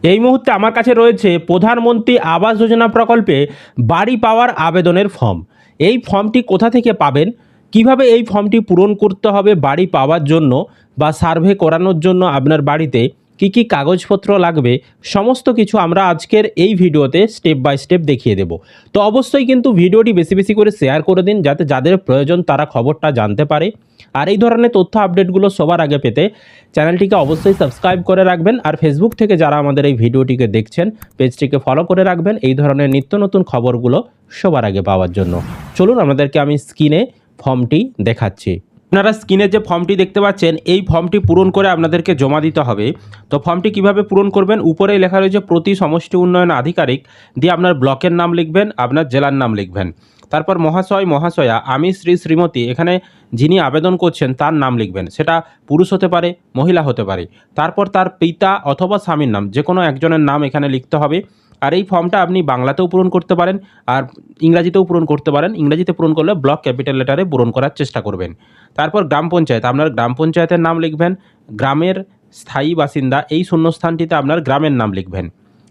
এই মুহূর্তে আমার কাছে রয়েছে প্রধানমন্ত্রী আবাস যোজনা প্রকল্পে বাড়ি পাওয়ার আবেদনের ফর্ম। এই ফর্মটি কোথা থেকে পাবেন, কিভাবে এই ফর্মটি পূরণ করতে হবে বাড়ি পাওয়ার জন্য বা সার্ভে করানোর জন্য আপনার বাড়িতে কি কি কাগজপত্র লাগবে, সমস্ত কিছু আমরা আজকের এই ভিডিওতে স্টেপ বাই স্টেপ দেখিয়ে দেব। তো অবশ্যই কিন্তু ভিডিওটি বেশি বেশি করে শেয়ার করে দিন, যাতে যাদের প্রয়োজন তারা খবরটা জানতে পারে। আর এই ধরনের তথ্য আপডেটগুলো সবার আগে পেতে চ্যানেলটিকে অবশ্যই সাবস্ক্রাইব করে রাখবেন। আর ফেসবুক থেকে যারা আমাদের এই ভিডিওটিকে দেখছেন, পেজটিকে ফলো করে রাখবেন এই ধরনের নিত্য নতুন খবরগুলো সবার আগে পাওয়ার জন্য। চলুন আমাদেরকে আমি স্ক্রিনে ফর্মটি দেখাচ্ছি। আপনারা স্ক্রিনে যে ফর্মটি দেখতে পাচ্ছেন, এই ফর্মটি পূরণ করে আপনাদেরকে জমা দিতে হবে। তো ফর্মটি কিভাবে পূরণ করবেন, উপরেই লেখা রয়েছে প্রতি সমষ্টি উন্নয়ন আধিকারিক, দিয়ে আপনার ব্লকের নাম লিখবেন, আপনার জেলার নাম লিখবেন। তারপর মহাশয় মহাশয়া, আমি শ্রী শ্রীমতী, এখানে যিনি আবেদন করছেন তার নাম লিখবেন, সেটা পুরুষ হতে পারে মহিলা হতে পারে। তারপর তার পিতা অথবা স্বামীর নাম, যে কোনো একজনের নাম এখানে লিখতে হবে। আর এই ফর্মটা আপনি বাংলাতেও পূরণ করতে পারেন আর ইংরাজিতেও পূরণ করতে পারেন। ইংরাজিতে পূরণ করলে ব্লক ক্যাপিটাল লেটারে পূরণ করার চেষ্টা করবেন। তারপর গ্রাম পঞ্চায়েত, আপনার গ্রাম পঞ্চায়েতের নাম লিখবেন। গ্রামের স্থায়ী বাসিন্দা, এই শূন্যস্থানটিতে আপনার গ্রামের নাম লিখবেন।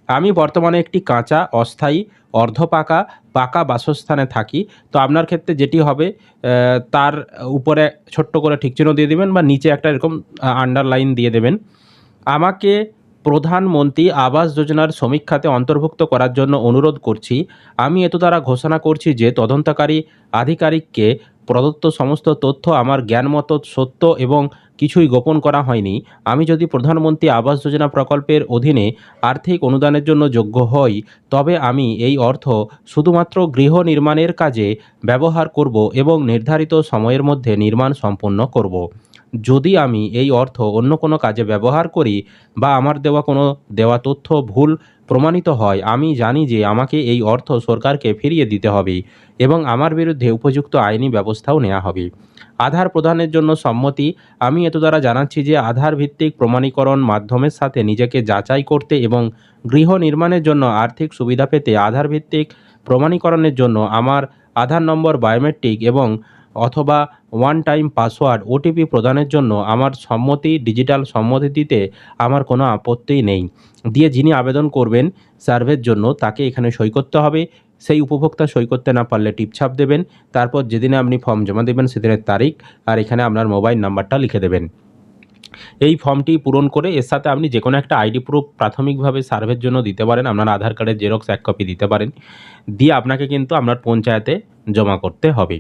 আমি বর্তমানে একটি কাঁচা, অস্থায়ী, অর্ধপাকা, পাকা বাসস্থানে থাকি। তো আপনার ক্ষেত্রে যেটি হবে, তার উপরে ছোট্ট করে ঠিকচিহ্ন দিয়ে দেবেন বা নিচে একটা এরকম আন্ডারলাইন দিয়ে দেবেন। আমাকে প্রধানমন্ত্রী আবাস যোজনার শ্রমিক খাতে অন্তর্ভুক্ত করার জন্য অনুরোধ করছি। আমি এত দ্বারা ঘোষণা করছি যে তদন্তকারী আধিকারিককে প্রদত্ত সমস্ত তথ্য আমার জ্ঞানমতো সত্য এবং কিছুই গোপন করা হয়নি। আমি যদি প্রধানমন্ত্রী আবাস যোজনা প্রকল্পের অধীনে আর্থিক অনুদানের জন্য যোগ্য হই, তবে আমি এই অর্থ শুধুমাত্র গৃহ নির্মাণের কাজে ব্যবহার করব এবং নির্ধারিত সময়ের মধ্যে নির্মাণ সম্পন্ন করব। যদি আমি এই অর্থ অন্য কোনো কাজে ব্যবহার করি বা আমার দেওয়া তথ্য ভুল প্রমাণিত হয়, আমি জানি যে আমাকে এই অর্থ সরকারকে ফিরিয়ে দিতে হবে এবং আমার বিরুদ্ধে উপযুক্ত আইনি ব্যবস্থাও নেওয়া হবে। আধার প্রদানের জন্য সম্মতি। আমি এত দ্বারা জানাচ্ছি যে আধার ভিত্তিক প্রমাণীকরণ মাধ্যমের সাথে নিজেকে যাচাই করতে এবং গৃহ নির্মাণের জন্য আর্থিক সুবিধা পেতে আধার ভিত্তিক প্রমাণীকরণের জন্য আমার আধার নম্বর বায়োমেট্রিক এবং অথবা ওয়ান টাইম পাসওয়ার্ড ওটিপি প্রদানের জন্য আমার সম্মতি, ডিজিটাল সম্মতি দিতে আমার কোনো আপত্তি নেই। দিয়ে যিনি আবেদন করবেন সার্ভের জন্য, তাকে এখানে সই করতে হবে। সেই উপভোক্তা সই করতে না পারলে টিপছাপ দেবেন। তারপর যেদিনে আপনি ফর্ম জমা দেবেন সেদিনের তারিখ আর এখানে আপনার মোবাইল নাম্বারটা লিখে দেবেন। এই ফর্মটি পূরণ করে এর সাথে আপনি যে কোনো একটা আইডি প্রুফ প্রাথমিকভাবে সার্ভের জন্য দিতে পারেন। আপনার আধার কার্ডের জেরক্স 1 কপি দিতে পারেন। দিয়ে আপনাকে কিন্তু আপনার পঞ্চায়েতে জমা করতে হবে।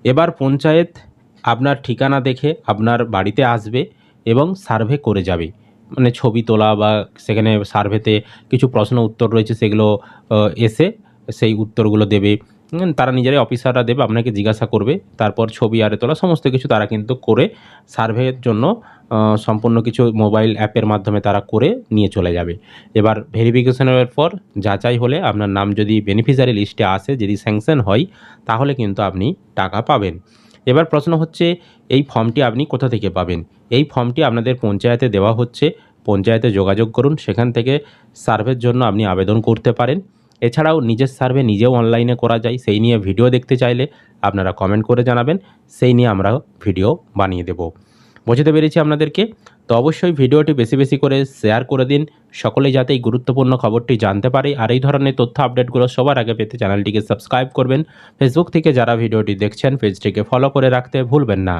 এবার পঞ্চায়েত আপনার ঠিকানা দেখে আপনার বাড়িতে আসবে এবং সার্ভে করে যাবে। মানে ছবি তোলা বা সেখানে সার্ভেতে কিছু প্রশ্ন উত্তর রয়েছে, সেগুলো এসে সেই উত্তরগুলো দেবে। তারা নিজেরাই অফিসাররা দেবে, আপনাকে জিজ্ঞাসা করবে। তারপর ছবি আরে তোলা সমস্ত কিছু তারা কিন্তু করে সার্ভের জন্য সম্পূর্ণ কিছু মোবাইল অ্যাপের মাধ্যমে তারা করে নিয়ে চলে যাবে। এবার ভেরিফিকেশনের পর যাচাই হলে আপনার নাম যদি বেনিফিশিয়ারি লিস্টে আসে, যদি স্যাংশন হয়, তাহলে কিন্তু আপনি টাকা পাবেন। এবার প্রশ্ন হচ্ছে, এই ফর্মটি আপনি কোথা থেকে পাবেন? এই ফর্মটি আপনাদের পঞ্চায়েতে দেওয়া হচ্ছে। পঞ্চায়েতে যোগাযোগ করুন, সেখান থেকে সার্ভের জন্য আপনি আবেদন করতে পারেন। এছাড়াও নিজের সার্ভে নিজেও অনলাইনে করা যায়, সেই নিয়ে ভিডিও দেখতে চাইলে আপনারা কমেন্ট করে জানাবেন, সেই নিয়ে আমরা ভিডিও বানিয়ে দেব। বোঝাতে পেরেছি আপনাদেরকে? তো অবশ্যই ভিডিওটি বেশি বেশি করে শেয়ার করে দিন, সকলেই যাতে এই গুরুত্বপূর্ণ খবরটি জানতে পারে। আর এই ধরনের তথ্য আপডেটগুলো সবার আগে পেতে চ্যানেলটিকে সাবস্ক্রাইব করবেন। ফেসবুক থেকে যারা ভিডিওটি দেখছেন পেজটিকে ফলো করে রাখতে ভুলবেন না।